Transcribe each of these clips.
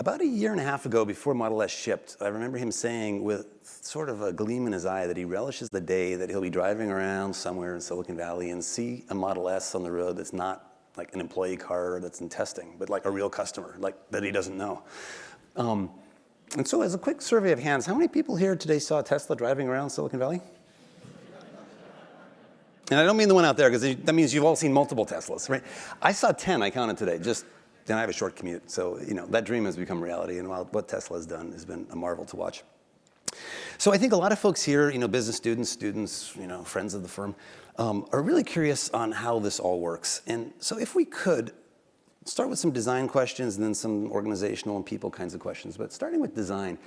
About a year and a half ago, before Model S shipped, I remember him saying with sort of a gleam in his eye that he relishes the day that he'll be driving around somewhere in Silicon Valley and see a Model S on the road that's not like an employee car that's in testing, but like a real customer, like that he doesn't know. And so as a quick survey of hands, how many people here today saw Tesla driving around Silicon Valley? And I don't mean the one out there, because that means you've all seen multiple Teslas, right? I saw 10, I counted today, and I have a short commute, so that dream has become reality, and what Tesla has done has been a marvel to watch. So I think a lot of folks here, business students, friends of the firm, are really curious on how this all works. And so if we could, start with some design questions and then some organizational and people kinds of questions. But starting with design,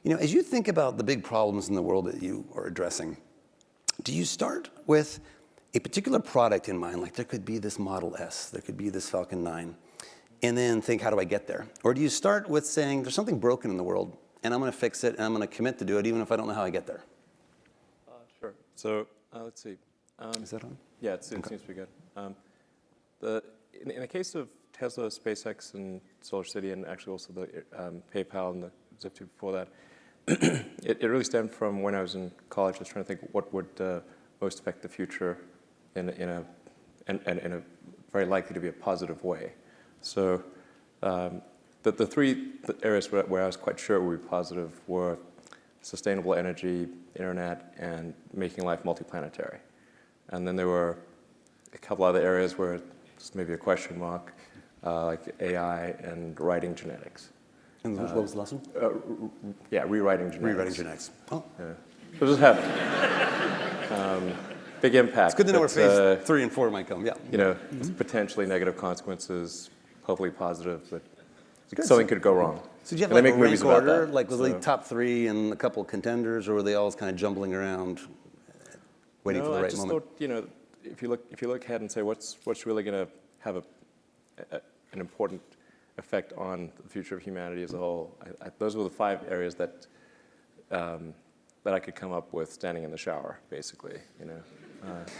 as you think about the big problems in the world that you are addressing, do you start with a particular product in mind, like there could be this Model S, there could be this Falcon 9, and then think, how do I get there? Or do you start with saying, there's something broken in the world, and I'm going to fix it, and I'm going to commit to do it, even if I don't know how I get there? Sure. So let's see. Is that on? Yeah, it seems to be good. In the case of Tesla, SpaceX, and SolarCity, and actually also the PayPal and the Zip2 before that, it really stemmed from when I was in college. I was trying to think what would most affect the future in a very likely to be a positive way. So the three areas where I was quite sure would be positive were sustainable energy, internet, and making life multiplanetary. And then there were a couple other areas where it's maybe a question mark, like AI and writing genetics. And what was the last one? Yeah, rewriting genetics. Rewriting genetics. Oh. Yeah. So just have big impact. It's good to know where phase 3 and 4 might come, yeah. Potentially negative consequences, hopefully positive, but something could go wrong. So did you have like a rank order, like was it top 3 and a couple of contenders, or were they all kind of jumbling around, waiting for the right moment? I just thought, if you look ahead and say what's really going to have an important effect on the future of humanity as a whole, those were the 5 areas that I could come up with standing in the shower, basically.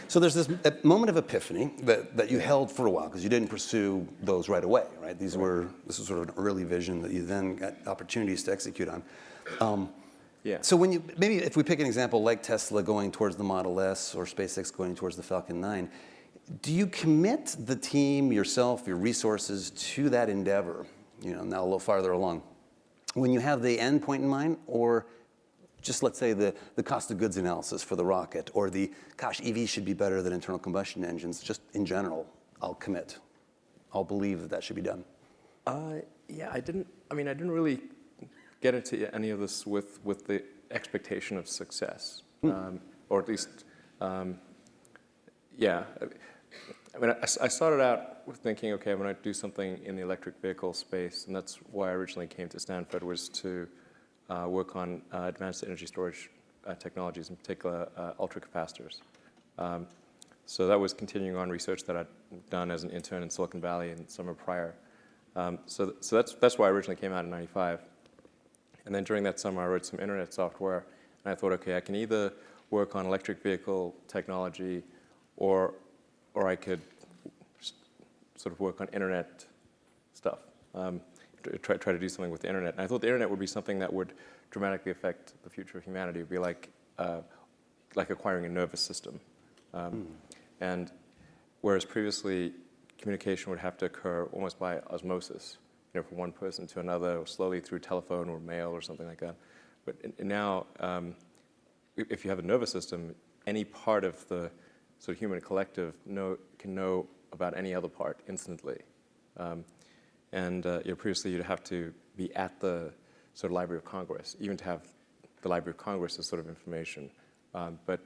So there's this moment of epiphany that you held for a while, because you didn't pursue those right away, right? This was sort of an early vision that you then got opportunities to execute on. Yeah. So maybe if we pick an example like Tesla going towards the Model S or SpaceX going towards the Falcon 9, do you commit the team, yourself, your resources to that endeavor, now a little farther along, when you have the end point in mind, or just let's say the cost of goods analysis for the rocket, or EVs should be better than internal combustion engines, just in general, I'll commit. I'll believe that should be done. Yeah, I didn't really get into any of this with the expectation of success, or at least, yeah. I started out with thinking, okay, I'm going to do something in the electric vehicle space, and that's why I originally came to Stanford, was to work on advanced energy storage technologies, in particular ultracapacitors. So that was continuing on research that I'd done as an intern in Silicon Valley in the summer prior. So that's why I originally came out in '95. And then during that summer, I wrote some internet software, and I thought, okay, I can either work on electric vehicle technology, or I could sort of work on internet stuff. Try to do something with the internet. And I thought the internet would be something that would dramatically affect the future of humanity. It would be like acquiring a nervous system. And whereas previously communication would have to occur almost by osmosis, from one person to another, or slowly through telephone or mail or something like that. But now, if you have a nervous system, any part of the sort of human collective can know about any other part instantly. And previously you'd have to be at the sort of Library of Congress, even to have the Library of Congress as sort of information. But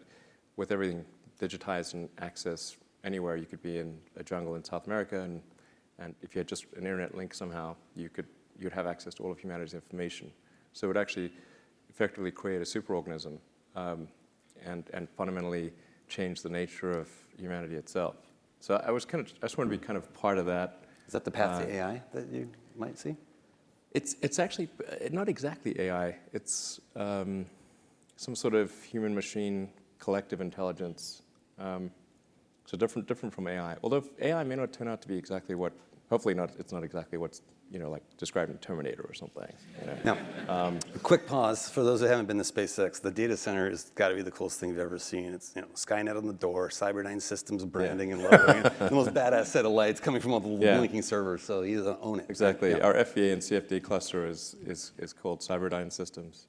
with everything digitized and access anywhere, you could be in a jungle in South America, and if you had just an internet link somehow, you'd have access to all of humanity's information. So it would actually effectively create a superorganism and fundamentally change the nature of humanity itself. So I just want to be kind of part of that. Is that the path to AI that you might see? It's actually not exactly AI. It's some sort of human-machine collective intelligence. So different from AI. Although AI may not turn out to be exactly what, hopefully not, it's not exactly what like describing Terminator or something. Now, a quick pause for those who haven't been to SpaceX. The data center has got to be the coolest thing you've ever seen. It's Skynet on the door, Cyberdyne Systems branding and logoing, the most badass set of lights coming from all the blinking servers. So you own it. Exactly. Yeah. Our FVA and CFD cluster is called Cyberdyne Systems.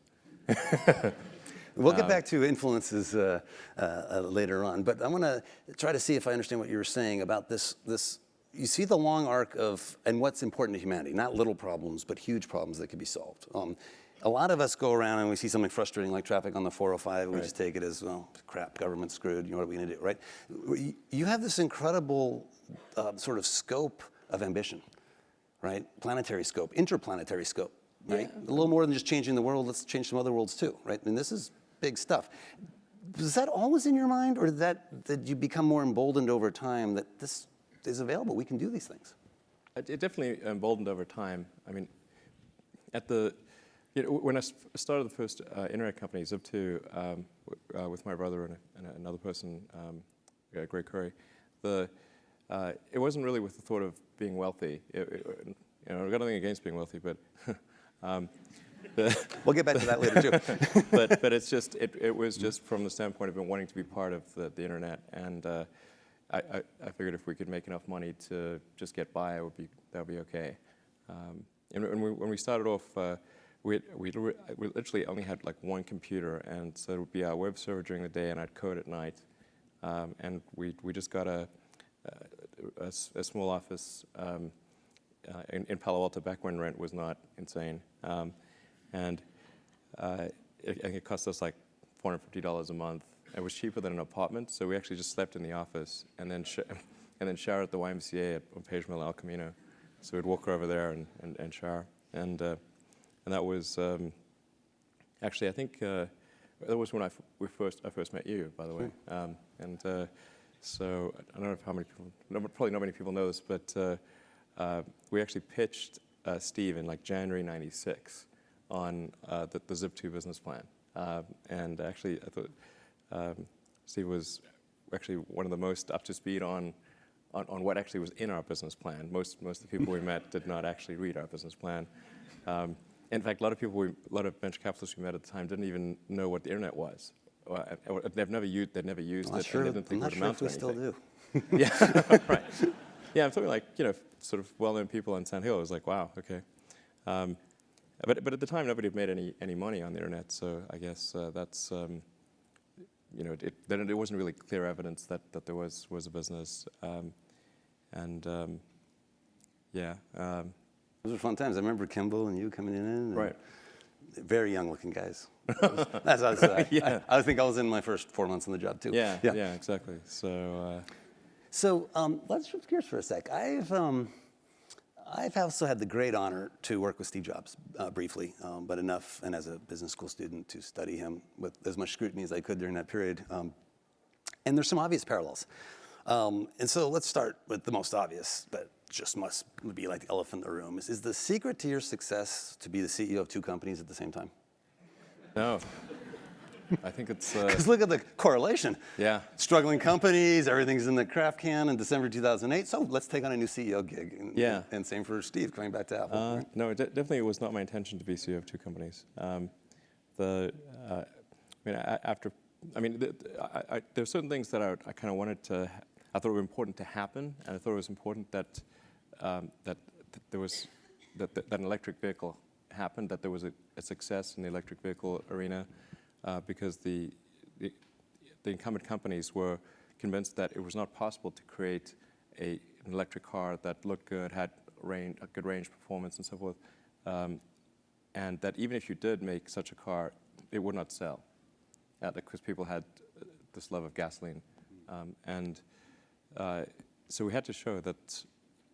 We'll get back to influences later on, but I want to try to see if I understand what you were saying about this. You see the long arc of, and what's important to humanity, not little problems, but huge problems that can be solved. A lot of us go around and we see something frustrating like traffic on the 405, and we just take it as, well, crap, government's screwed, what are we going to do, right? You have this incredible sort of scope of ambition, right? Planetary scope, interplanetary scope, right? Yeah. A little more than just changing the world, let's change some other worlds too, right? And this is big stuff. Was that always in your mind, or did you become more emboldened over time that this is available, we can do these things? It definitely emboldened over time. I mean, when I started the first internet company, Zip2, with my brother and another person, Greg Curry, it wasn't really with the thought of being wealthy. I've got nothing against being wealthy, but we'll get back to that later too. but it was just from the standpoint of wanting to be part of the internet, and I figured if we could make enough money to just get by, that would be okay. And when we started off, we literally only had like one computer, and so it would be our web server during the day, and I'd code at night. And we just got a small office in Palo Alto back when rent was not insane, and it cost us like $450 a month. It was cheaper than an apartment, so we actually just slept in the office and then showered at the YMCA on Page Mill, El Camino. So we'd walk over there and shower, and that was actually, I think that was when I first met you, by the way. So I don't know how many people, probably not many people know this, but we actually pitched Steve in like January '96 on the Zip2 business plan, and actually I thought. Steve was actually one of the most up to speed on what actually was in our business plan. Most of the people we met did not actually read our business plan. In fact, a lot of venture capitalists we met at the time didn't even know what the internet was. They'd never used it. Sure, and they didn't think I'm not sure if we still do. Yeah, right. Yeah, I'm talking like sort of well-known people on Sand Hill. I was like, wow, okay. But at the time, nobody had made any money on the internet, so I guess that's. Then it wasn't really clear evidence that there was a business, Those were fun times. I remember Kimball and you coming in, and right? Very young-looking guys. That's what I was saying. Yeah. I think I was in my first 4 months on the job too. Yeah, exactly. So, let's shift gears for a sec. I've also had the great honor to work with Steve Jobs briefly, but enough, and as a business school student, to study him with as much scrutiny as I could during that period. And there's some obvious parallels. And so let's start with the most obvious, but just must be like the elephant in the room. Is the secret to your success to be the CEO of two companies at the same time? No. I think it's... Because look at the correlation. Yeah. Struggling companies, everything's in the craft can in December 2008, so let's take on a new CEO gig. And same for Steve, coming back to Apple. Right? No, definitely it was not my intention to be CEO of two companies. There were certain things that I kind of wanted to, I thought were important to happen, and I thought it was important that there was, that an electric vehicle happened, that there was a success in the electric vehicle arena. Because the incumbent companies were convinced that it was not possible to create an electric car that looked good, had a good range performance and so forth, and that even if you did make such a car, it would not sell, because people had this love of gasoline. So we had to show that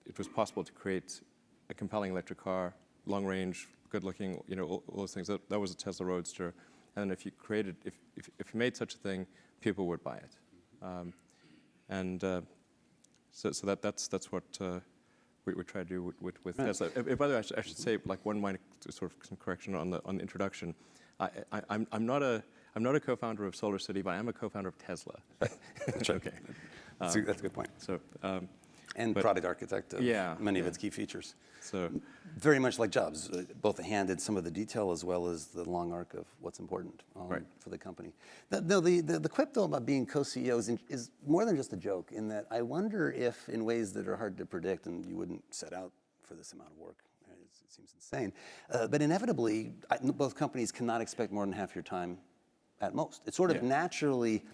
it was possible to create a compelling electric car, long range, good looking, all those things. That was a Tesla Roadster. And if you created, if you made such a thing, people would buy it, so that's what we try to do with Tesla. By the way, I should say, like one minor sort of some correction on the introduction. I'm not a co-founder of SolarCity, but I am a co-founder of Tesla. That's okay. That's a good point. So, And product architect of many of its key features. So very much like Jobs, both handed some of the detail as well as the long arc of what's important for the company. The quip though about being co-CEO is more than just a joke, in that I wonder if in ways that are hard to predict, and you wouldn't set out for this amount of work, right? It seems insane, but inevitably both companies cannot expect more than half your time at most. It sort of naturally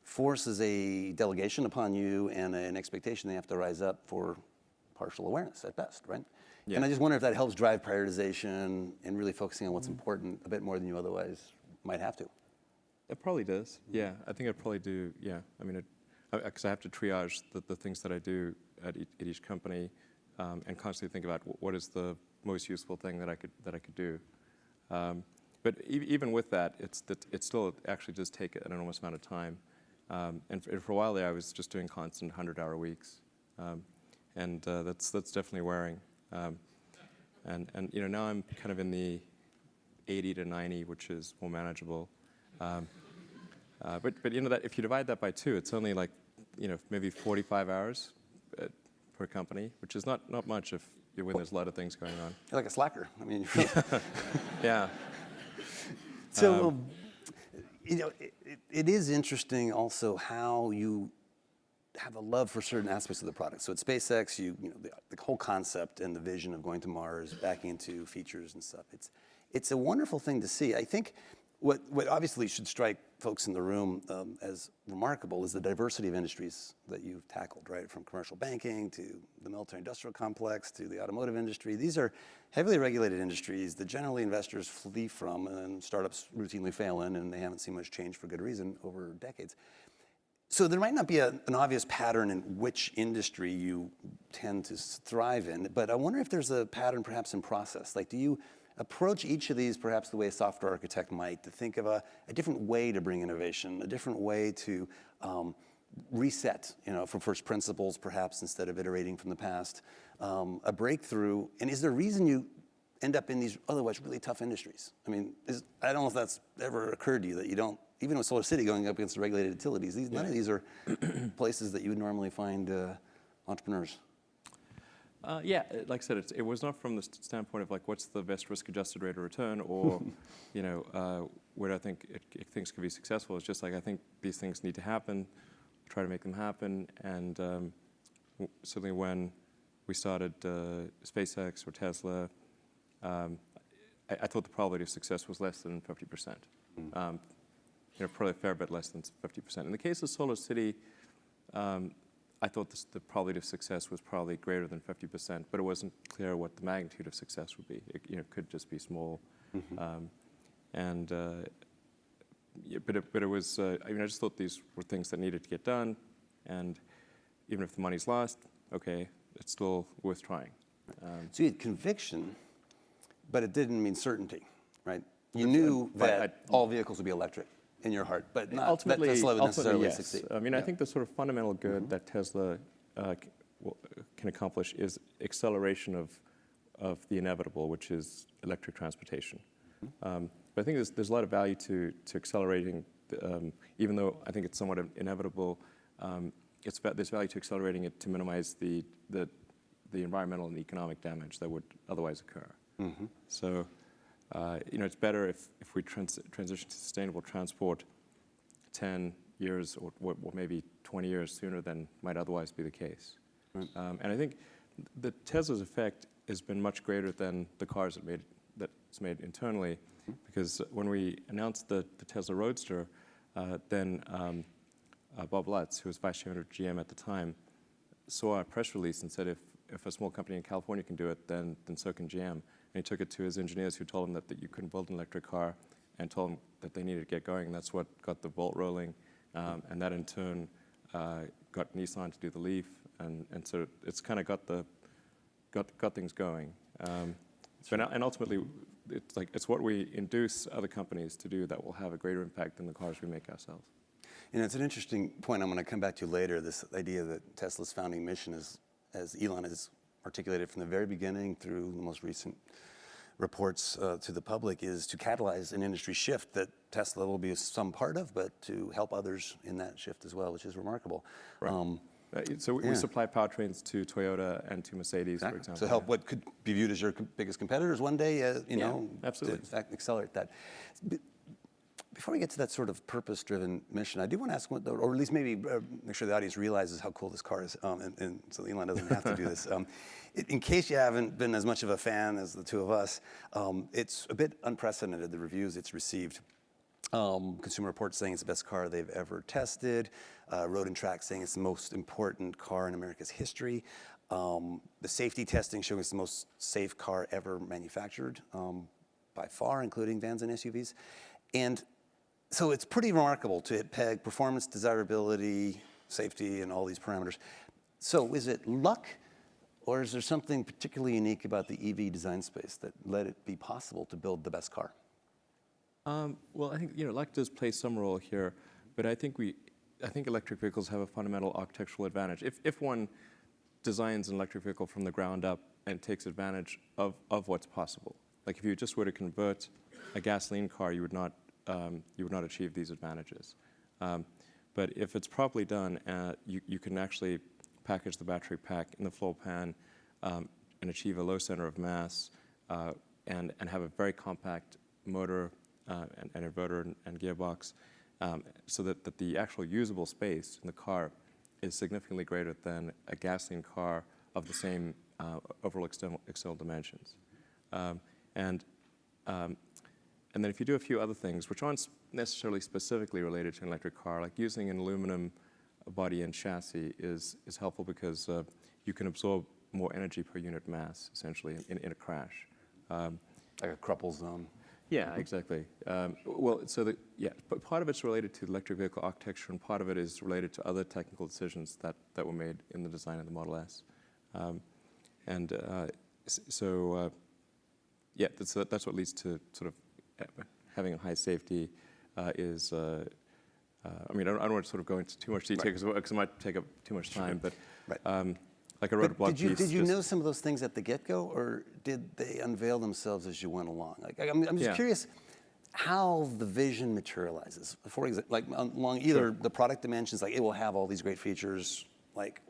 forces a delegation upon you and an expectation they have to rise up for partial awareness at best, right? Yeah. And I just wonder if that helps drive prioritization and really focusing on what's important a bit more than you otherwise might have to. It probably does. Yeah, I think I'd probably do. Yeah, I mean, because I have to triage the things that I do at each company, and constantly think about what is the most useful thing that I could do. But even with that, it still actually does take an enormous amount of time. And for a while there, I was just doing constant 100-hour weeks, and that's definitely wearing. And now I'm kind of in the 80 to 90, which is more manageable. But that if you divide that by 2, it's only like maybe 45 hours per company, which is not much when there's a lot of things going on. You're like a slacker. I mean, yeah. So. It is interesting also how you have a love for certain aspects of the product. So at SpaceX, the whole concept and the vision of going to Mars, backing into features and stuff. It's a wonderful thing to see. I think what obviously should strike folks in the room as remarkable is the diversity of industries that you've tackled, right? From commercial banking to the military-industrial complex to the automotive industry. These are heavily regulated industries that generally investors flee from, and startups routinely fail in, and they haven't seen much change for good reason over decades. So there might not be an obvious pattern in which industry you tend to thrive in, but I wonder if there's a pattern perhaps in process. Like, do you approach each of these perhaps the way a software architect might, to think of a different way to bring innovation, a different way to reset, from first principles perhaps instead of iterating from the past, a breakthrough? And is there a reason you end up in these otherwise really tough industries? I mean, I don't know if that's ever occurred to you, that you don't, even with Solar City going up against the regulated utilities, none of these are places that you would normally find entrepreneurs. Yeah, like I said, it was not from the standpoint of like what's the best risk-adjusted rate of return, or where do I think things can be successful. It's just like I think these things need to happen, try to make them happen, and certainly when we started SpaceX or Tesla, I thought the probability of success was less than 50%. Probably a fair bit less than 50%. In the case of Solar City, I thought the probability of success was probably greater than 50%, but it wasn't clear what the magnitude of success would be. It could just be small, but it was. I just thought these were things that needed to get done, and even if the money's lost, okay, it's still worth trying. So you had conviction, but it didn't mean certainty, right? You knew that all vehicles would be electric in your heart, but not ultimately, that Tesla would necessarily succeed. I mean, I think the sort of fundamental good that Tesla can accomplish is acceleration of the inevitable, which is electric transportation. But I think there's a lot of value to accelerating, even though I think it's somewhat inevitable. There's value to accelerating it to minimize the environmental and economic damage that would otherwise occur. So. It's better if we transition to sustainable transport 10 years or maybe 20 years sooner than might otherwise be the case. Right. And I think the Tesla's effect has been much greater than the cars that's made internally, because when we announced the Tesla Roadster, then Bob Lutz, who was vice chairman of GM at the time, saw our press release and said, if a small company in California can do it, then so can GM. And he took it to his engineers, who told him that you couldn't build an electric car, and told him that they needed to get going. And that's what got the Bolt rolling, and that in turn got Nissan to do the Leaf, and so it's kind of got things going. And ultimately, it's what we induce other companies to do that will have a greater impact than the cars we make ourselves. It's an interesting point I'm going to come back to later, this idea that Tesla's founding mission is, as Elon has articulated from the very beginning through the most recent reports to the public, is to catalyze an industry shift that Tesla will be some part of, but to help others in that shift as well, which is remarkable. Right. So we supply powertrains to Toyota and to Mercedes, for example. So help what could be viewed as your biggest competitors one day, absolutely. to in fact accelerate that. Before we get to that sort of purpose-driven mission, I do want to ask, or at least maybe make sure the audience realizes how cool this car is, and so Elon doesn't have to do this. In case you haven't been as much of a fan as the two of us, it's a bit unprecedented, the reviews it's received. Consumer Reports saying it's the best car they've ever tested. Road and Track saying it's the most important car in America's history. The safety testing showing it's the most safe car ever manufactured, by far, including vans and SUVs. And so it's pretty remarkable to peg performance, desirability, safety, and all these parameters. So is it luck, or is there something particularly unique about the EV design space that let it be possible to build the best car? Well, I think luck does play some role here, but I think electric vehicles have a fundamental architectural advantage. If one designs an electric vehicle from the ground up and takes advantage of what's possible, like if you just were to convert a gasoline car, you would not achieve these advantages. But if it's properly done, you can actually package the battery pack in the floor pan and achieve a low center of mass and have a very compact motor and inverter and gearbox, so that the actual usable space in the car is significantly greater than a gasoline car of the same overall external dimensions. And then if you do a few other things, which aren't necessarily specifically related to an electric car, like using an aluminum body and chassis is helpful because you can absorb more energy per unit mass, essentially, in a crash. Like a crumple zone. Yeah, exactly. But part of it's related to electric vehicle architecture, and part of it is related to other technical decisions that were made in the design of the Model S. That's what leads to sort of having a high safety I don't want to sort of go into too much detail because it might take up too much time, but like I wrote a blog piece. Did you know some of those things at the get-go, or did they unveil themselves as you went along? I'm just curious how the vision materializes. For example, like along either the product dimensions, like it will have all these great features, like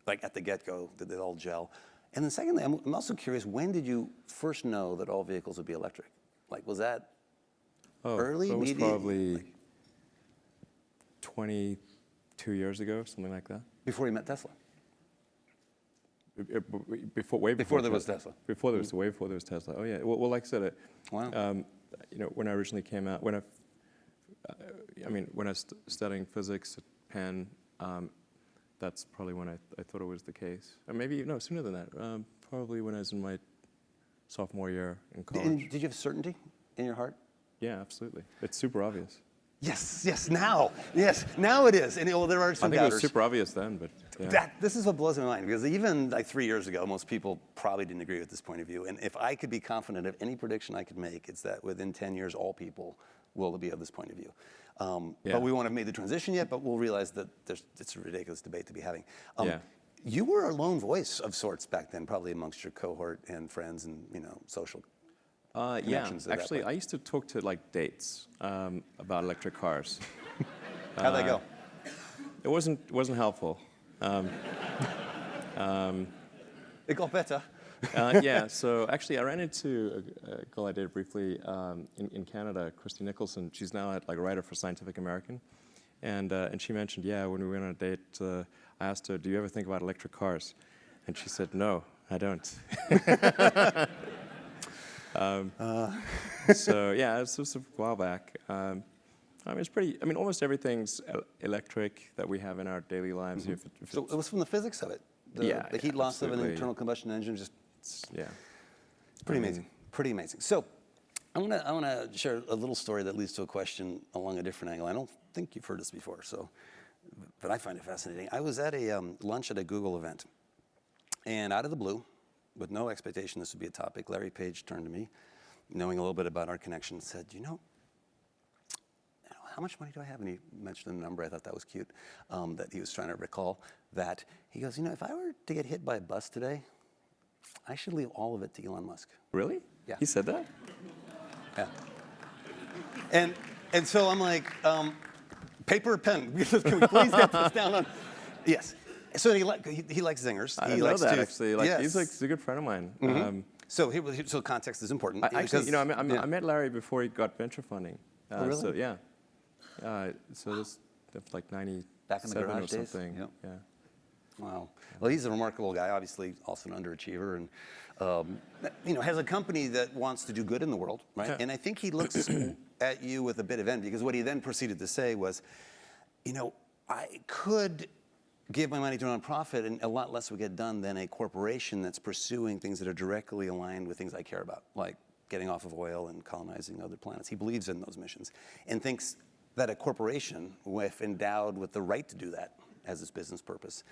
at the get-go, did they all gel? And then secondly, I'm also curious, when did you first know that all vehicles would be electric? Like, was that early, that was medium? probably 22 years ago, something like that. Before you met Tesla? Before there was Tesla. Way before there was Tesla. Oh yeah. Well, like I said, Wow. When I originally came out, when I was studying physics at Penn, that's probably when I thought it was the case. Or maybe sooner than that. Probably when I was in my sophomore year in college. Did you have certainty in your heart? Yeah, absolutely. It's super obvious. Yes, now it is. And there are some I think doubters. it was super obvious then, but yeah. This is what blows my mind, because even like 3 years ago, most people probably didn't agree with this point of view. And if I could be confident of any prediction I could make, it's that within 10 years, all people will be of this point of view. But we won't have made the transition yet, but we'll realize that it's a ridiculous debate to be having. You were a lone voice of sorts back then, probably amongst your cohort and friends and social connections. Actually, I used to talk to dates about electric cars. How'd that go? It wasn't helpful. It got better. So actually I ran into a girl I dated briefly in Canada, Christy Nicholson. She's now a writer for Scientific American. And she mentioned, when we went on a date, I asked her, do you ever think about electric cars? And she said, no, I don't. It was a while back. It's pretty, almost everything's electric that we have in our daily lives. Mm-hmm. So it was from the physics of it. The heat loss of an internal combustion engine it's pretty amazing. Pretty amazing. So I want to share a little story that leads to a question along a different angle. I don't think you've heard this before, but I find it fascinating. I was at a lunch at a Google event, and out of the blue, with no expectation this would be a topic, Larry Page turned to me, knowing a little bit about our connection, and said, how much money do I have? And he mentioned a number. I thought that was cute, that he was trying to recall that. He goes, if I were to get hit by a bus today, I should leave all of it to Elon Musk. Really? Yeah. He said that? Yeah. And so I'm like, paper or pen? Can we please get this down on? Yes. So he likes zingers. I He didn't know likes that to, actually. Like yes. he's a good friend of mine. So context is important. Actually, because- I met Larry before he got venture funding. Oh, really? So yeah. So this like 97 Back in the garage or days? something. Yep. Yeah. Wow. Well, he's a remarkable guy, obviously also an underachiever, and has a company that wants to do good in the world, right? Yeah. And I think he looks at you with a bit of envy, because what he then proceeded to say was, I could give my money to a nonprofit and a lot less would get done than a corporation that's pursuing things that are directly aligned with things I care about, like getting off of oil and colonizing other planets. He believes in those missions and thinks that a corporation, if endowed with the right to do that as its business purpose,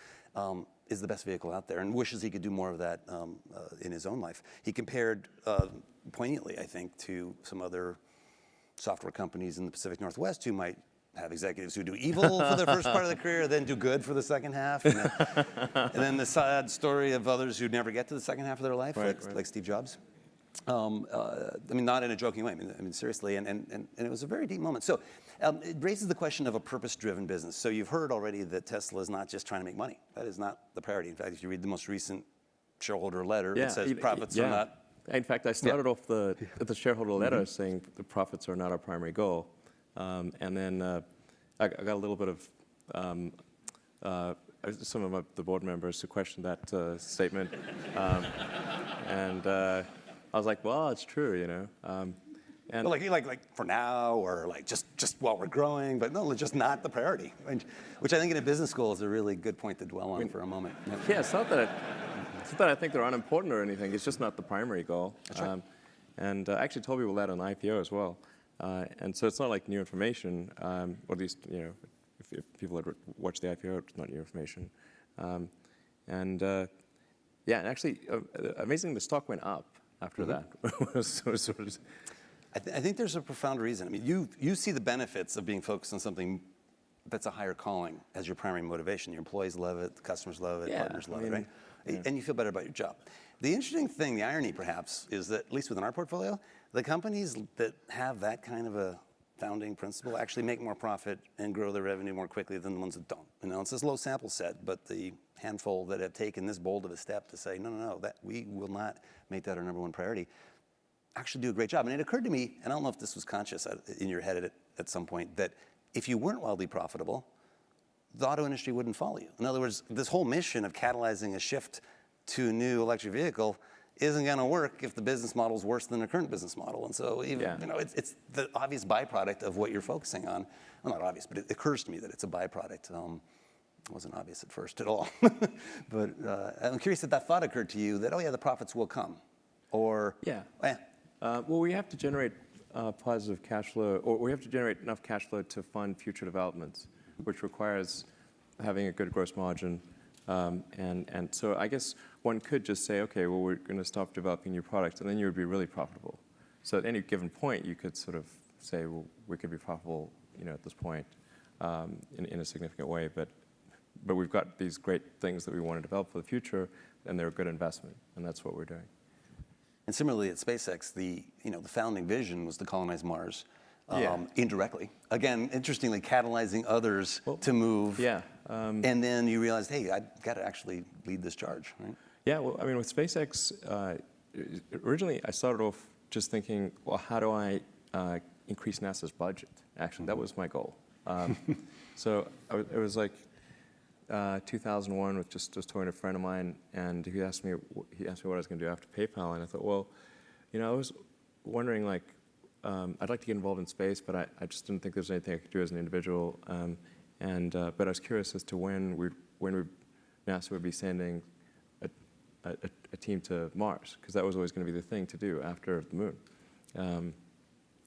is the best vehicle out there, and wishes he could do more of that in his own life. He compared poignantly, I think, to some other software companies in the Pacific Northwest who might have executives who do evil for the first part of the career, then do good for the second half, and then the sad story of others who never get to the second half of their life, like Steve Jobs. Not in a joking way. I mean seriously, and it was a very deep moment. So it raises the question of a purpose-driven business. So you've heard already that Tesla is not just trying to make money. That is not the priority. In fact, if you read the most recent shareholder letter, it says profits are not. In fact, I started off the shareholder letter saying the profits are not our primary goal, and then I got a little bit of some of the board members who questioned that statement, and I was like, well, it's true, And like for now, or like just while we're growing, but no, just not the priority. Which I think in a business school is a really good point to dwell on for a moment. Yeah, it's not that I think they're unimportant or anything. It's just not the primary goal. That's right. And I actually told people that on the IPO as well. And so it's not like new information, or at least if people had watched the IPO, it's not new information. And actually, amazingly, the stock went up after that. I think there's a profound reason. I mean, you see the benefits of being focused on something that's a higher calling as your primary motivation. Your employees love it, the customers love it, partners love it, right? Yeah. And you feel better about your job. The interesting thing, the irony perhaps, is that at least within our portfolio, the companies that have that kind of a founding principle actually make more profit and grow their revenue more quickly than the ones that don't. It's this low sample set, but the handful that have taken this bold of a step to say, no, that we will not make that our number one priority, actually do a great job. And it occurred to me, and I don't know if this was conscious in your head at some point, that if you weren't wildly profitable, the auto industry wouldn't follow you. In other words, this whole mission of catalyzing a shift to a new electric vehicle isn't going to work if the business model is worse than the current business model. And so it's the obvious byproduct of what you're focusing on. Well, not obvious, but it occurs to me that it's a byproduct. It wasn't obvious at first at all. But I'm curious if that thought occurred to you that, the profits will come. Or, well, we have to generate positive cash flow, or we have to generate enough cash flow to fund future developments, which requires having a good gross margin. And so I guess one could just say, okay, well, we're going to stop developing new products, and then you would be really profitable. So at any given point, you could sort of say, well, we could be profitable, at this point in a significant way. But we've got these great things that we want to develop for the future, and they're a good investment, and that's what we're doing. And similarly at SpaceX, the founding vision was to colonize Mars indirectly. Again, interestingly, catalyzing others to move. And then you realized, hey, I've got to actually lead this charge, right? Yeah, well, I mean, with SpaceX, originally I started off just thinking, well, how do I increase NASA's budget? Actually, that was my goal. So it was like 2001, with just talking to a friend of mine, and he asked me what I was going to do after PayPal, and I thought, well, I was wondering, like, I'd like to get involved in space, but I just didn't think there was anything I could do as an individual, but I was curious as to when NASA would be sending a team to Mars, because that was always going to be the thing to do after the moon.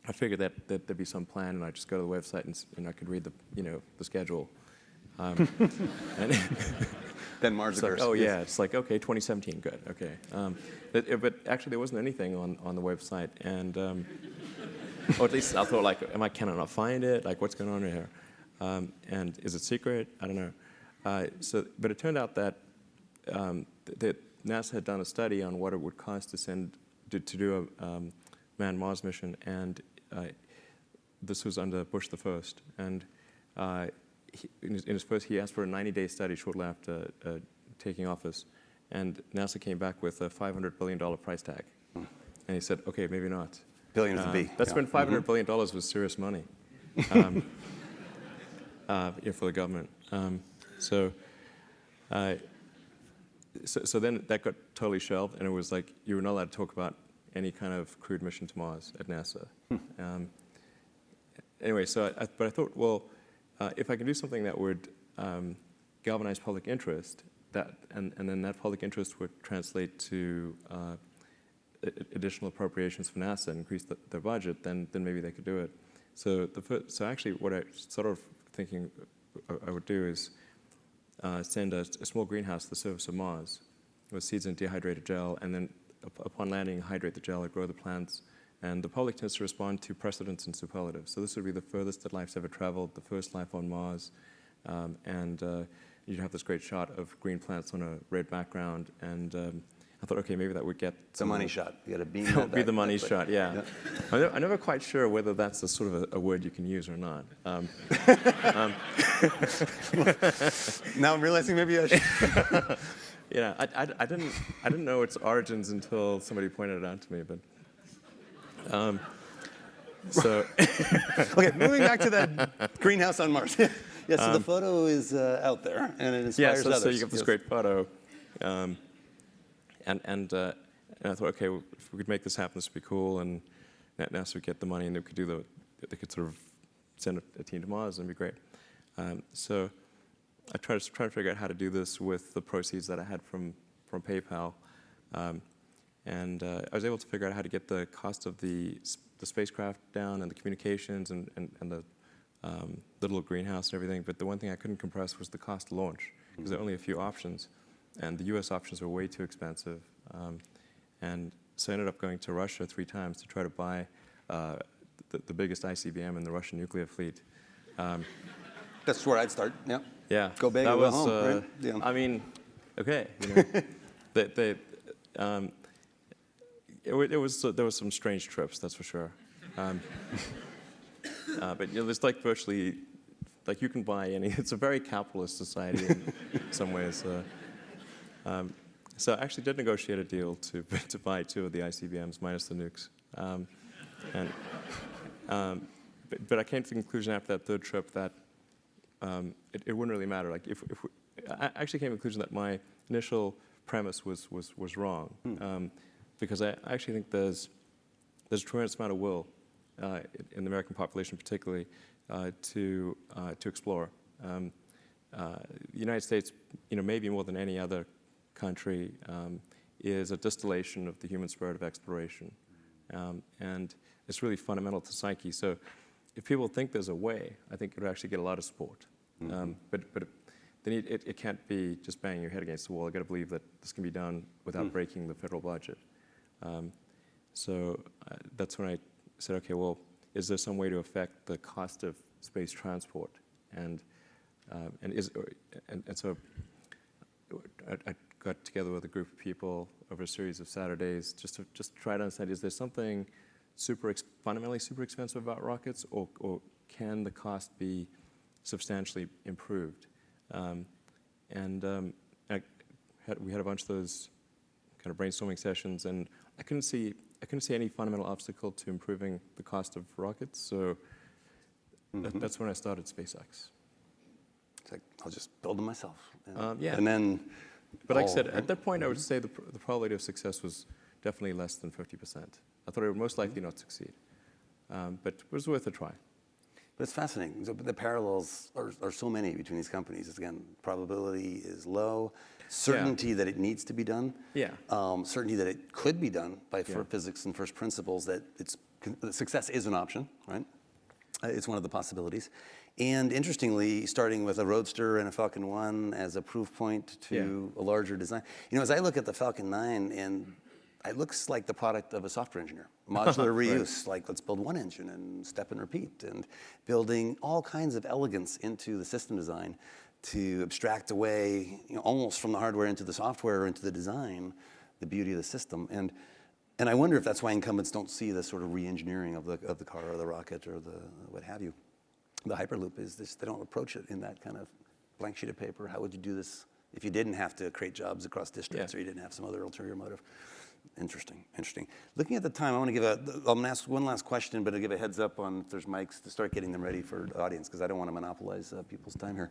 I figured that there'd be some plan, and I'd just go to the website and I could read the schedule. Then Mars occurs. Like, it's like, okay, 2017, good, okay. But actually, there wasn't anything on the website, and or at least I thought, like, can I not find it? Like, what's going on here? And is it secret? I don't know. But it turned out that NASA had done a study on what it would cost to do a manned Mars mission, and this was under Bush the First, and he asked for a 90-day study shortly after taking office, and NASA came back with a $500 billion price tag. And he said, okay, maybe not. Billion with a B. That's when $500 billion was serious money for the government. So then that got totally shelved, and it was like you were not allowed to talk about any kind of crewed mission to Mars at NASA. Anyway, but I thought, well, if I can do something that would galvanize public interest, and then that public interest would translate to additional appropriations for NASA and increase their budget, then maybe they could do it. So actually, what I sort of thinking I would do is send a small greenhouse to the surface of Mars with seeds in dehydrated gel, and then upon landing, hydrate the gel, grow the plants. And the public tends to respond to precedents and superlatives. So this would be the furthest that life's ever traveled, the first life on Mars, and you'd have this great shot of green plants on a red background. And I thought, okay, maybe that would get the money shot. You got to beam that that would be the money shot, yeah. I'm never quite sure whether that's a sort of a word you can use or not. Now I'm realizing maybe I should. Yeah, I didn't know its origins until somebody pointed it out to me, but. Okay, moving back to that greenhouse on Mars. Yeah, so the photo is out there, and it inspires others. So you get this great photo, and I thought, okay, well, if we could make this happen, this would be cool, and NASA would get the money, and they could sort of send a team to Mars, and it'd be great. So I tried to figure out how to do this with the proceeds that I had from PayPal. And I was able to figure out how to get the cost of the spacecraft down and the communications and the little greenhouse and everything. But the one thing I couldn't compress was the cost to launch, because there are only a few options. And the US options were way too expensive. And so I ended up going to Russia 3 times to try to buy the biggest ICBM in the Russian nuclear fleet. That's where I'd start, yeah. Yeah. Go big or go home, right? Yeah. I mean, okay. There was some strange trips, that's for sure. But there's like virtually, like you can buy any. It's a very capitalist society in some ways. So I actually did negotiate a deal to buy 2 of the ICBMs minus the nukes. But I came to the conclusion after that 3rd trip that it wouldn't really matter. Like I actually came to the conclusion that my initial premise was wrong. Because I actually think there's a tremendous amount of will in the American population, particularly, to explore. The United States, maybe more than any other country, is a distillation of the human spirit of exploration, and it's really fundamental to psyche. So, if people think there's a way, I think it would actually get a lot of support. But then it can't be just banging your head against the wall. I've got to believe that this can be done without breaking the federal budget. So that's when I said, okay, well, is there some way to affect the cost of space transport? And so I got together with a group of people over a series of Saturdays just to try to understand, is there something fundamentally super expensive about rockets, or can the cost be substantially improved? We had a bunch of those kind of brainstorming sessions, and I couldn't see any fundamental obstacle to improving the cost of rockets. So that's when I started SpaceX. It's like, I'll just build them myself. Yeah. And then. But like I said, at that point, I would say the probability of success was definitely less than 50%. I thought it would most likely not succeed, but it was worth a try. But it's fascinating. So the parallels are so many between these companies. It's, again, probability is low. Certainty that it needs to be done. Yeah. Certainty that it could be done by physics and first principles, that success is an option, right? It's one of the possibilities. And interestingly, starting with a Roadster and a Falcon 1 as a proof point to a larger design. As I look at the Falcon 9, and it looks like the product of a software engineer. Modular reuse, like let's build one engine and step and repeat, and building all kinds of elegance into the system design to abstract away, almost from the hardware into the software or into the design, the beauty of the system. And I wonder if that's why incumbents don't see the sort of re-engineering of the car or the rocket or the what have you. the Hyperloop is this, they don't approach it in that kind of blank sheet of paper. How would you do this if you didn't have to create jobs across districts or you didn't have some other ulterior motive? Interesting, interesting. Looking at the time, I'm going to ask one last question, but I'll give a heads up on if there's mics to start getting them ready for the audience, because I don't want to monopolize people's time here.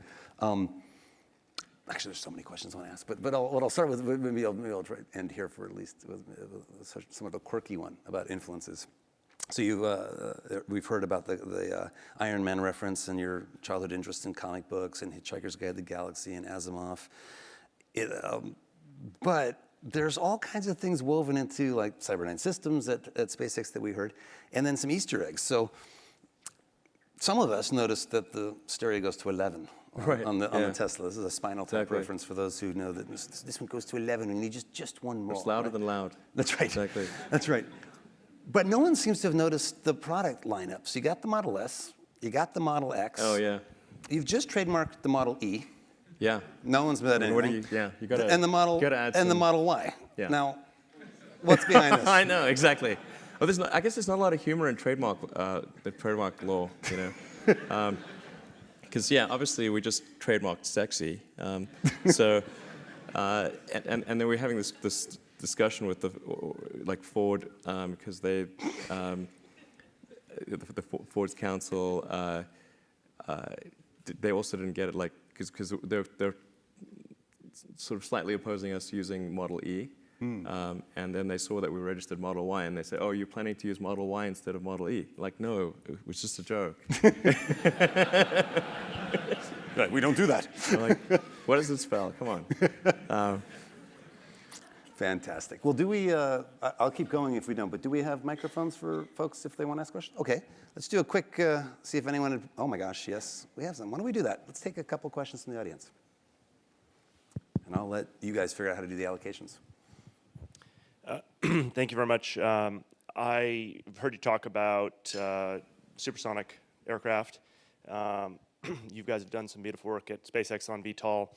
Actually, there's so many questions I want to ask, but what I'll start with, maybe I'll try to end here for at least with some of the quirky one about influences. So we've heard about the Iron Man reference and your childhood interest in comic books and Hitchhiker's Guide to the Galaxy and Asimov. But there's all kinds of things woven into like Cyberdyne Systems at SpaceX that we heard, and then some Easter eggs. So some of us noticed that the stereo goes to 11 on the Tesla. This is a Spinal Tap reference for those who know that this one goes to 11 and you need just one more. It's louder than loud. That's right. Exactly. That's right. But no one seems to have noticed the product lineup. So you got the Model S, you got the Model X. Oh, yeah. You've just trademarked the Model E. Yeah. No one's said anything. You got to and the Model add and the Model Y. Yeah. Now, what's behind this? I know, exactly. Well, I guess there's not a lot of humor in the trademark law, you know. Because, obviously we just trademarked sexy. And then we're having this discussion with Ford, because the Ford's council, they also didn't get it, because they're sort of slightly opposing us using Model E. And then they saw that we registered Model Y, and they said, "Oh, you're planning to use Model Y instead of Model E?" Like, no, it was just a joke. Right, we don't do that. Like, what does it spell? Come on. Fantastic. Well, do we, I'll keep going if we don't, but do we have microphones for folks if they want to ask questions? Okay, let's do a quick, see if anyone, oh my gosh, yes, we have some. Why don't we do that? Let's take a couple questions from the audience. And I'll let you guys figure out how to do the allocations. Thank you very much. I've heard you talk about supersonic aircraft. You guys have done some beautiful work at SpaceX on VTOL.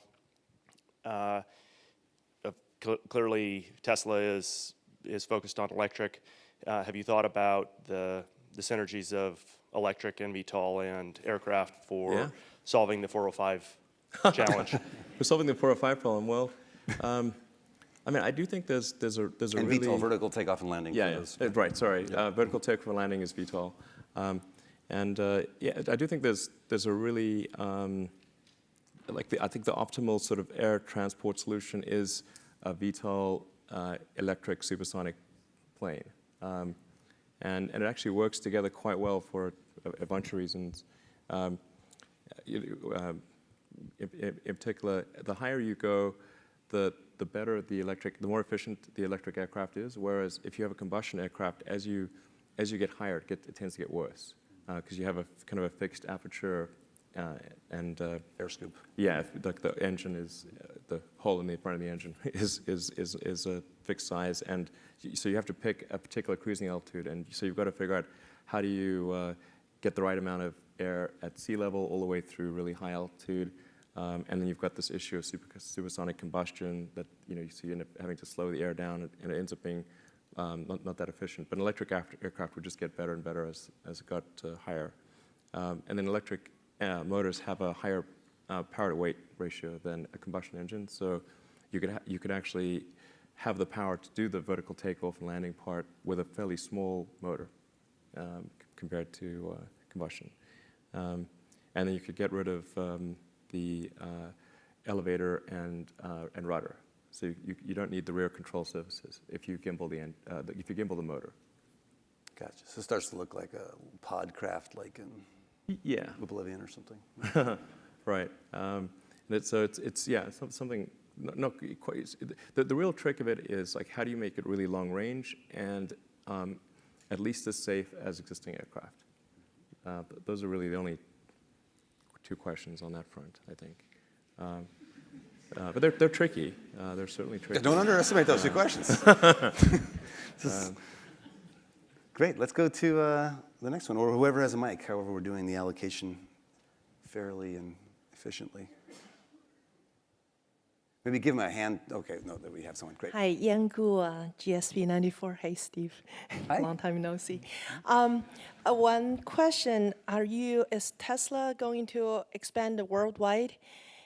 Clearly, Tesla is focused on electric. Have you thought about the synergies of electric and VTOL and aircraft for solving the 405 challenge? For solving the 405 problem, well, I mean, I do think there's a and really VTOL, vertical takeoff and landing. Right. Sorry, vertical takeoff and landing is VTOL, I do think there's a really I think the optimal sort of air transport solution is a VTOL electric supersonic plane, and it actually works together quite well for a bunch of reasons. In particular, the higher you go, the better the more efficient the electric aircraft is. Whereas if you have a combustion aircraft, as you get higher, it tends to get worse because you have a kind of a fixed aperture and air scoop. Yeah, like the engine is the hole in the front of the engine is a fixed size, and so you have to pick a particular cruising altitude, and so you've got to figure out how do you get the right amount of air at sea level all the way through really high altitude. And then you've got this issue of supersonic combustion that so you end up having to slow the air down, and it ends up being not that efficient. But an electric aircraft would just get better and better as it got higher. And then electric motors have a higher power to weight ratio than a combustion engine, so you could actually have the power to do the vertical takeoff and landing part with a fairly small motor compared to combustion. And then you could get rid of the elevator and rudder, so you don't need the rear control surfaces if you gimbal the motor. Gotcha. So it starts to look like a pod craft, like in Oblivion or something. Right. It's something not quite. The real trick of it is like how do you make it really long range and at least as safe as existing aircraft. Those are really the only two questions on that front, I think. But they're tricky. They're certainly tricky. Don't underestimate those two questions. Great. Let's go to the next one, or whoever has a mic, however we're doing the allocation fairly and efficiently. Maybe give him a hand. Okay, no, that we have someone. Great. Hi, Yan Gu, GSP 94. Hey, Steve. Hi. Long time no see. One question, is Tesla going to expand worldwide?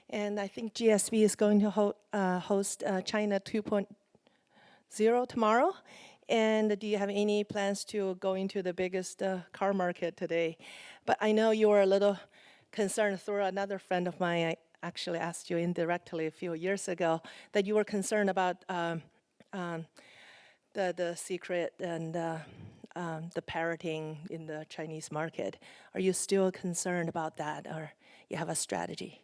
And I think GSP is going to host China 2.0 tomorrow. And do you have any plans to go into the biggest car market today? But I know you were a little concerned through another friend of mine. I actually asked you indirectly a few years ago that you were concerned about the secret and the parroting in the Chinese market. Are you still concerned about that, or you have a strategy?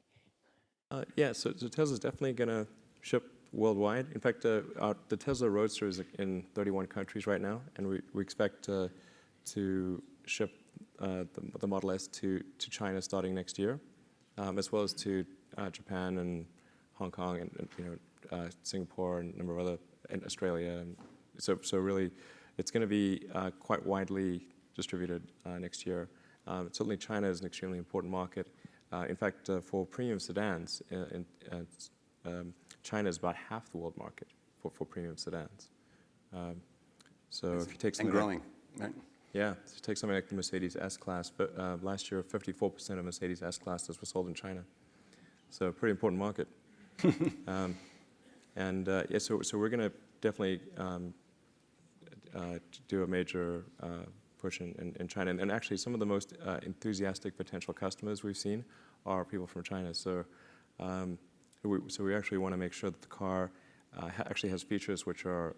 Yeah, so Tesla's definitely going to ship worldwide. In fact, the Tesla Roadster is in 31 countries right now, and we expect to ship the Model S to China starting next year, as well as to Japan and Hong Kong and Singapore and a number of other, and Australia. So really, it's going to be quite widely distributed next year. Certainly, China is an extremely important market. In fact, for premium sedans, China is about half the world market for premium sedans. So if you take and growing, right? Yeah, so you take something like the Mercedes S-Class, but last year 54% of Mercedes S-Classes were sold in China. So a pretty important market. Yeah, so we're going to definitely do a major push in China. And actually, some of the most enthusiastic potential customers we've seen are people from China. So we actually want to make sure that the car actually has features which are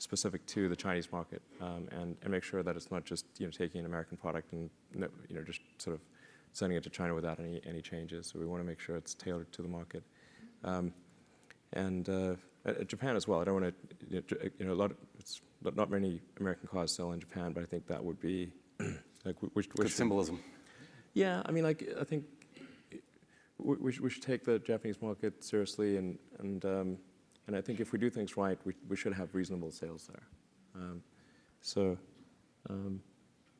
specific to the Chinese market, and make sure that it's not just taking an American product and just sort of sending it to China without any changes. So we want to make sure it's tailored to the market. Japan as well. I don't want to, it's not many American cars sell in Japan, but I think that would be like Good symbolism. Yeah, I mean, like I think we should take the Japanese market seriously, and I think if we do things right, we should have reasonable sales there.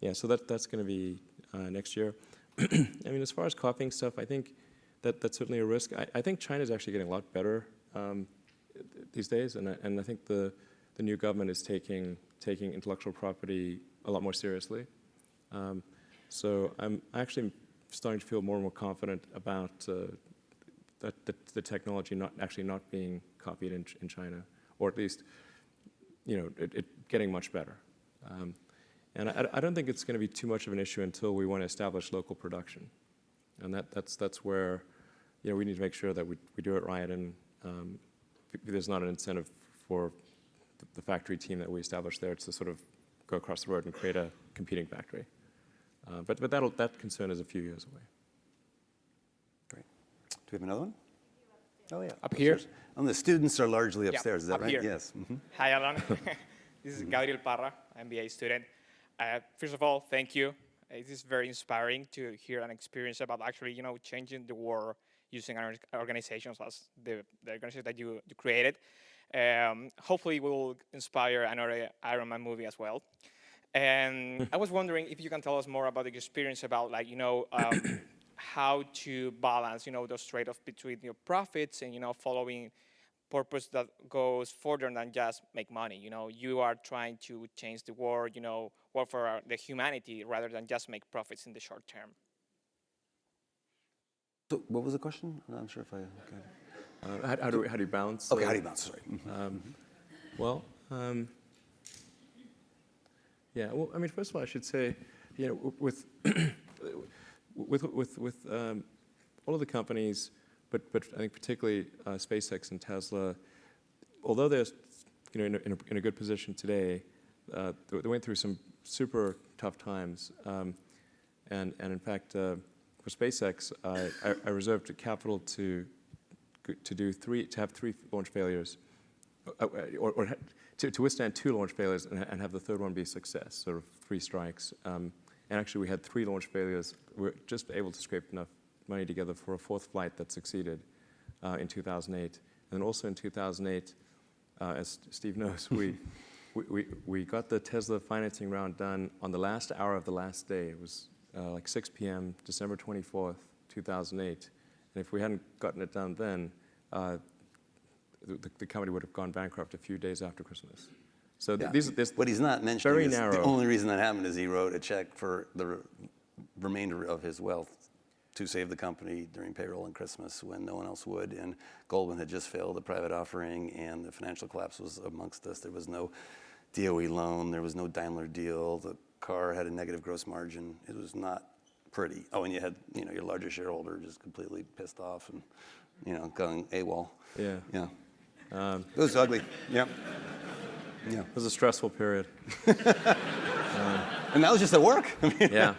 Yeah, so that's going to be next year. I mean, as far as copying stuff, I think that's certainly a risk. I think China's actually getting a lot better these days, and I think the new government is taking intellectual property a lot more seriously. So I'm actually starting to feel more and more confident about that the technology not being copied in China, or at least it getting much better. And I don't think it's going to be too much of an issue until we want to establish local production, and that's where we need to make sure that we do it right, and there's not an incentive for the factory team that we established there to sort of go across the road and create a competing factory. But that concern is a few years away. Great. Do we have another one? Oh yeah. Up here? The students are largely upstairs. Is that up right? here. Yes. Mm-hmm. Hi, Alan. This is Gabriel Parra, MBA student. First of all, thank you. It is very inspiring to hear an experience about actually, changing the world using organizations as the organization that you created. Hopefully, will inspire another Iron Man movie as well. And I was wondering if you can tell us more about the experience about, how to balance, those trade-offs between your profits and, following purpose that goes further than just make money. You are trying to change the world, work for the humanity rather than just make profits in the short term. So what was the question? I'm not sure if I got it. How do you balance? Okay, how do you balance? Sorry. Well, yeah. Well, I mean, first of all, I should say, with all of the companies, but I think particularly SpaceX and Tesla, although they're in a good position today, they went through some super tough times, and in fact, for SpaceX, I reserved capital to have 3 launch failures, or to withstand 2 launch failures and have the third one be a success, sort of 3 strikes. And actually, we had 3 launch failures. We were just able to scrape enough money together for a 4th flight that succeeded in 2008. And then also in 2008, as Steve knows, we got the Tesla financing round done on the last hour of the last day. It was like 6 p.m., December 24th, 2008. And if we hadn't gotten it done then, the company would have gone bankrupt a few days after Christmas. So Yeah. this What he's not mentioning very is narrow. the only reason that happened is he wrote a check for the remainder of his wealth to save the company during payroll and Christmas when no one else would. And Goldman had just failed a private offering, and the financial collapse was amongst us. There was no DOE loan. There was no Daimler deal. The car had a negative gross margin. It was not pretty. Oh, and you had your larger shareholder just completely pissed off and going AWOL. Yeah. Yeah. It was ugly. Yeah. Yeah. It was a stressful period. And that was just at work. I mean, Yeah.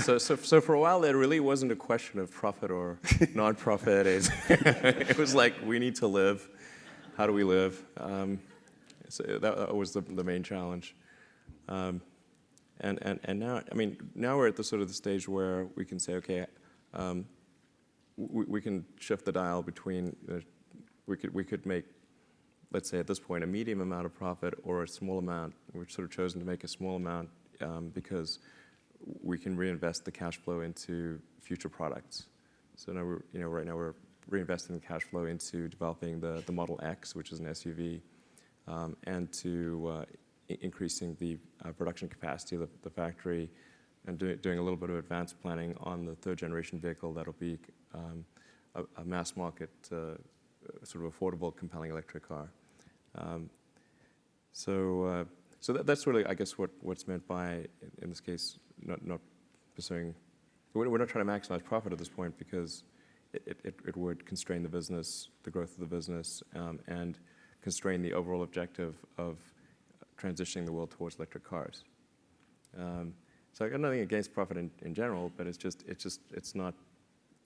So for a while, there really wasn't a question of profit or non-profit. It was like, we need to live. How do we live? So that was the main challenge. And now, now we're at the sort of the stage where we can say, okay, we can shift the dial between, we could make, let's say at this point, a medium amount of profit or a small amount. We've sort of chosen to make a small amount because we can reinvest the cash flow into future products. So now right now we're reinvesting the cash flow into developing the Model X, which is an SUV, and to increasing the production capacity of the factory, and doing a little bit of advanced planning on the third generation vehicle that'll be a mass market, sort of affordable, compelling electric car. So that's really, I guess, what's meant by, in this case, not pursuing. We're not trying to maximize profit at this point because it would constrain the business, the growth of the business, and constrain the overall objective of transitioning the world towards electric cars. So I got nothing against profit in general, but it's not.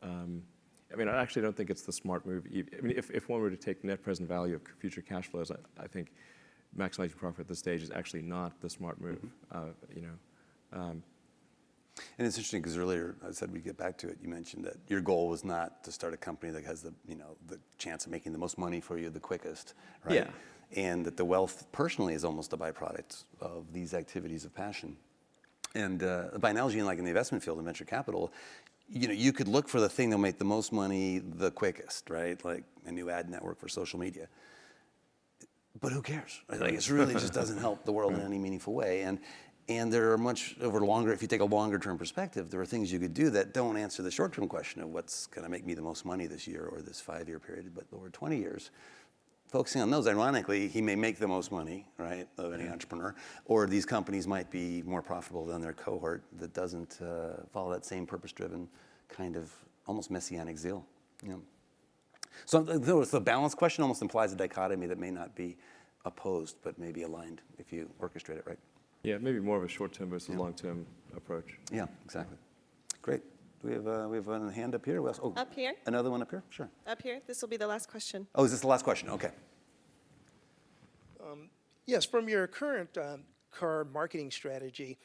I actually don't think it's the smart move. If one were to take net present value of future cash flows, I think maximizing profit at this stage is actually not the smart move. And it's interesting because earlier I said we'd get back to it. You mentioned that your goal was not to start a company that has the chance of making the most money for you the quickest, right? Yeah. And that the wealth personally is almost a byproduct of these activities of passion. And by analogy, in the investment field in venture capital, you could look for the thing that'll make the most money the quickest, right? Like a new ad network for social media. But who cares? Right? It really just doesn't help the world in any meaningful way. And there are if you take a longer term perspective, there are things you could do that don't answer the short term question of what's going to make me the most money this year or this 5-year period, but over 20 years. Focusing on those, ironically, he may make the most money, right, of any entrepreneur, or these companies might be more profitable than their cohort that doesn't follow that same purpose-driven kind of almost messianic zeal. So the balance question almost implies a dichotomy that may not be opposed, but maybe aligned if you orchestrate it right. Yeah, maybe more of a short-term versus long-term approach. Yeah, exactly. Great. We have a hand up here. Up here? Another one up here? Sure. Up here, this will be the last question. Oh, is this the last question? Okay. Yes, from your current car marketing strategy,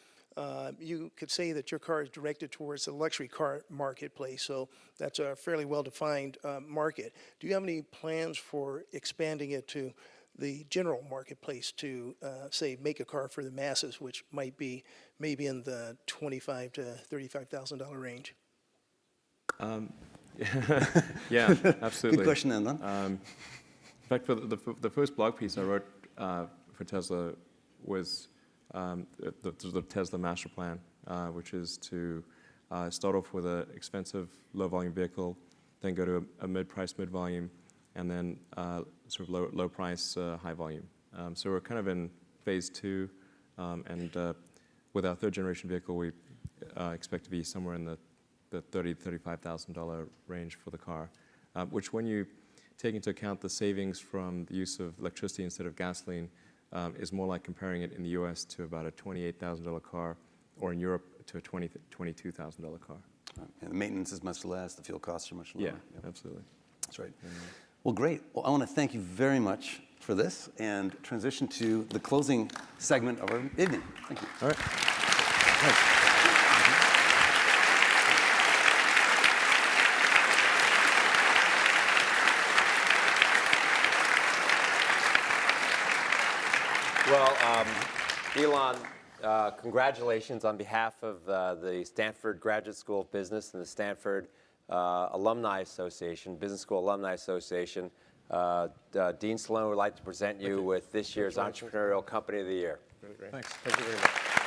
you could say that your car is directed towards the luxury car marketplace, so that's a fairly well-defined market. Do you have any plans for expanding it to the general marketplace to, say, make a car for the masses, which might be maybe in the $25,000 to $35,000 range? Yeah, absolutely. Good question, then. In fact, for the first blog piece I wrote for Tesla was the Tesla master plan, which is to start off with an expensive low-volume vehicle, then go to a mid-price, mid-volume, and then sort of low-price, high-volume. So we're kind of in phase 2, and with our third-generation vehicle, we expect to be somewhere in the $30,000 to $35,000 range for the car, which when you take into account the savings from the use of electricity instead of gasoline, is more like comparing it in the US to about a $28,000 car, or in Europe to a $22,000 car. And the maintenance is much less, the fuel costs are much lower. Yeah, absolutely. That's right. Well, great. Well, I want to thank you very much for this and transition to the closing segment of our evening. Thank you. All right. Thanks. Well, Elon, congratulations on behalf of the Stanford Graduate School of Business and the Stanford Alumni Association, Business School Alumni Association. Dean Sloan would like to present you with this year's Entrepreneurial Company of the Year. Really great. Thanks. Thank you very much.